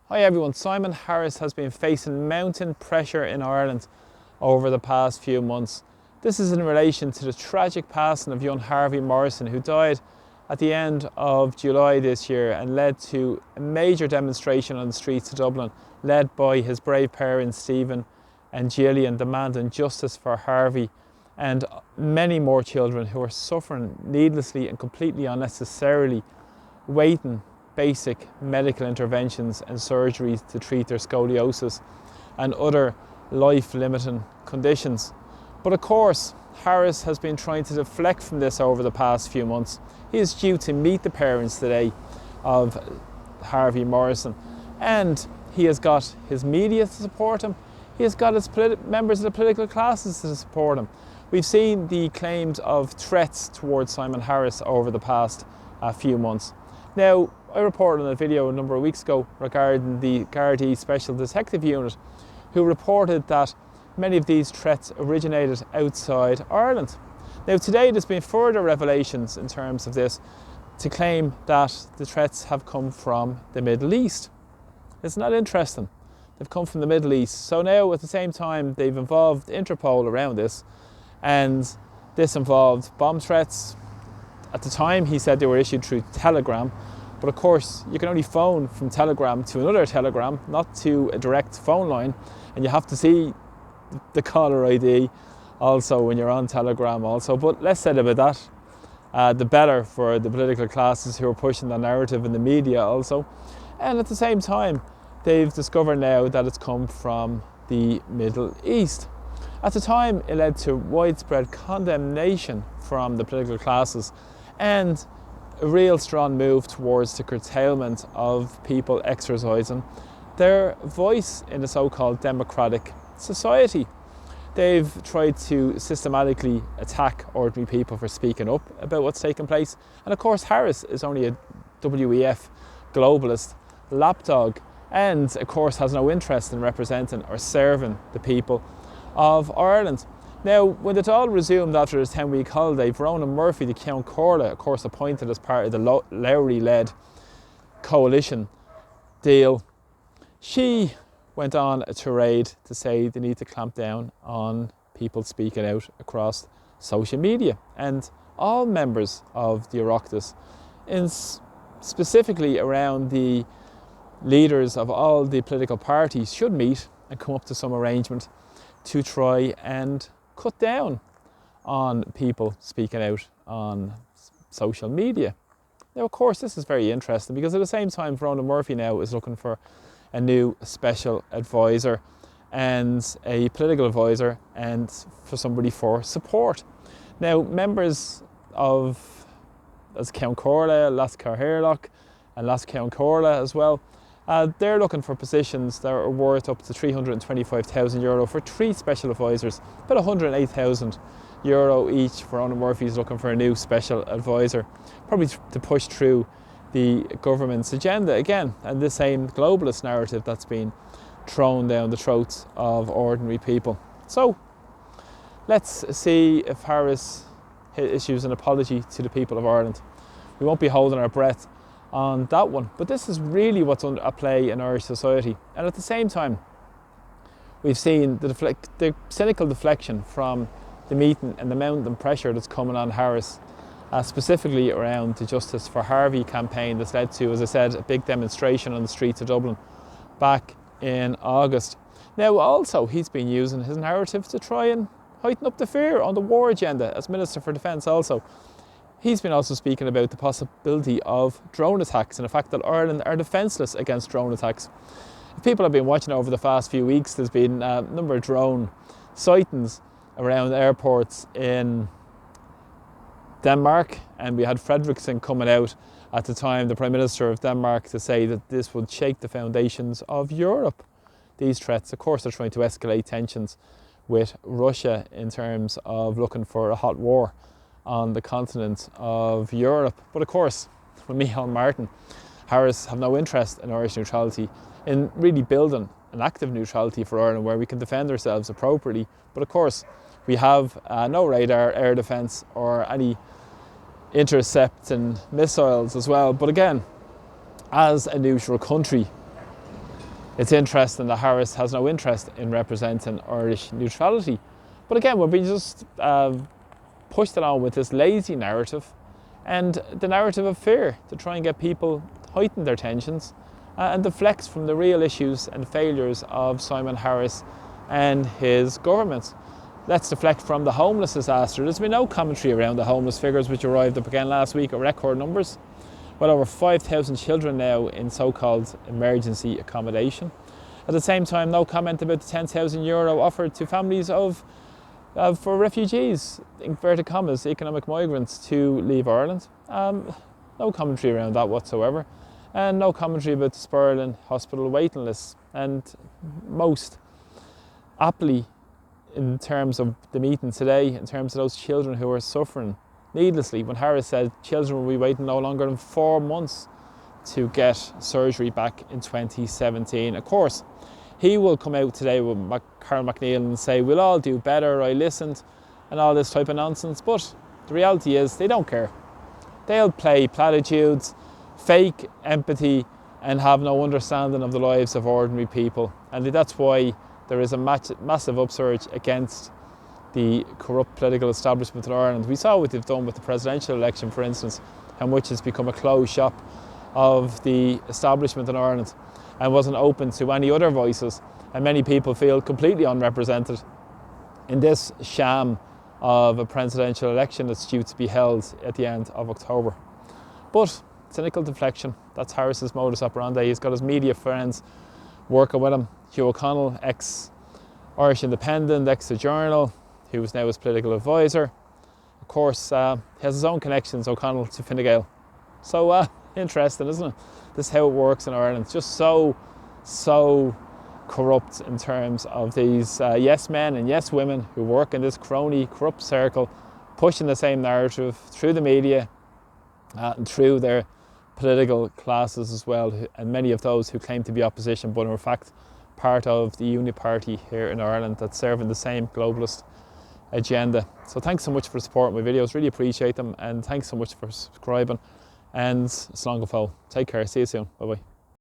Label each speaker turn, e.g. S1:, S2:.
S1: Hi everyone, Simon Harris has been facing mounting pressure in Ireland over the past few months. This is in relation to the tragic passing of young Harvey Morrison, who died at the end of July this year and led to a major demonstration on the streets of Dublin, led by his brave parents Stephen and Gillian, demanding justice for Harvey and many more children who are suffering needlessly and completely unnecessarily, waiting basic medical interventions and surgeries to treat their scoliosis and other life-limiting conditions. But of course, Harris has been trying to deflect from this over the past few months. He is due to meet the parents today of Harvey Morrison, and he has got his media to support him. He has got his members of the political classes to support him. We've seen the claims of threats towards Simon Harris over the past few months. Now, I reported on a video a number of weeks ago regarding the Gardaí Special Detective Unit, who reported that many of these threats originated outside Ireland. Now today there's been further revelations in terms of this to claim that the threats have come from the Middle East. Isn't that interesting? They've come from the Middle East. So now at the same time they've involved Interpol around this, and this involved bomb threats. At the time he said they were issued through Telegram, but of course you can only phone from Telegram to another Telegram, not to a direct phone line, and you have to see the caller ID also when you're on Telegram also. But less said about that, the better for the political classes who are pushing the narrative in the media also. And at the same time, they've discovered now that it's come from the Middle East. At the time, it led to widespread condemnation from the political classes and a real strong move towards the curtailment of people exercising their voice in a so-called democratic society. They've tried to systematically attack ordinary people for speaking up about what's taking place. And of course, Harris is only a WEF globalist lapdog, and of course has no interest in representing or serving the people of Ireland. Now, when it all resumed after his 10-week holiday, Verona Murphy, the Count Corla, of course appointed as part of the Lowry-led coalition deal, she went on a tirade to say they need to clamp down on people speaking out across social media. And all members of the Oireachtas, specifically around the leaders of all the political parties, should meet and come up to some arrangement to try and cut down on people speaking out on social media. Now, of course, this is very interesting because at the same time, Verona Murphy now is looking for a new special advisor and a political advisor and for somebody for support. Now, members of as Count Corla, Las Carherlock and Las Count Corla as well, they're looking for positions that are worth up to €325,000 for 3 special advisors, about €108,000 each. Verona Murphy's looking for a new special advisor, probably to push through the government's agenda again, and the same globalist narrative that's been thrown down the throats of ordinary people. So let's see if Harris issues an apology to the people of Ireland. We won't be holding our breath on that one, but this is really what's at play in Irish society. And at the same time, we've seen the cynical deflection from the meeting and the mounting pressure that's coming on Harris, specifically around the Justice for Harvey campaign that's led to, as I said, a big demonstration on the streets of Dublin back in August. Now also, he's been using his narrative to try and heighten up the fear on the war agenda as Minister for Defence also. He's been also speaking about the possibility of drone attacks and the fact that Ireland are defenceless against drone attacks. If people have been watching over the past few weeks, there's been a number of drone sightings around airports in Denmark, and we had Frederiksen coming out at the time, the Prime Minister of Denmark, to say that this would shake the foundations of Europe. These threats, of course, are trying to escalate tensions with Russia in terms of looking for a hot war on the continent of Europe. But of course, with Micheál Martin, Harris have no interest in Irish neutrality, in really building an active neutrality for Ireland where we can defend ourselves appropriately. But of course, we have no radar, air defence or any intercepting missiles as well. But again, as a neutral country, It's interesting that Harris has no interest in representing Irish neutrality. But again, we're being just pushed along with this lazy narrative and the narrative of fear to try and get people to heighten their tensions and deflect from the real issues and failures of Simon Harris and his government. Let's deflect from the homeless disaster. There's been no commentary around the homeless figures which arrived up again last week at record numbers. Well over 5,000 children now in so-called emergency accommodation. At the same time, no comment about the €10,000 offered to families for refugees, inverted commas, economic migrants to leave Ireland. No commentary around that whatsoever. And no commentary about the spiralling hospital waiting lists. And most aptly, in terms of the meeting today, in terms of those children who are suffering needlessly, when Harris said children will be waiting no longer than 4 months to get surgery back in 2017. Of course, he will come out today with Carl McNeil and say, we'll all do better, I listened, and all this type of nonsense. But the reality is they don't care. They'll play platitudes, fake empathy, and have no understanding of the lives of ordinary people. And that's why there is a massive upsurge against the corrupt political establishment in Ireland. We saw what they've done with the presidential election, for instance, how much has become a closed shop of the establishment in Ireland and wasn't open to any other voices. And many people feel completely unrepresented in this sham of a presidential election that's due to be held at the end of October. But cynical deflection, that's Harris's modus operandi. He's got his media friends working with him. Hugh O'Connell, ex-Irish Independent, ex-The Journal, who is now his political advisor. Of course, he has his own connections, O'Connell, to Fine Gael. So interesting, isn't it? This is how it works in Ireland. It's just so corrupt in terms of these yes men and yes women who work in this crony, corrupt circle, pushing the same narrative through the media and through their political classes as well, and many of those who claim to be opposition but are in fact part of the Unity Party here in Ireland that's serving the same globalist agenda. So thanks so much for supporting my videos, really appreciate them, and thanks so much for subscribing, and slán go fóill. Take care, see you soon, bye bye.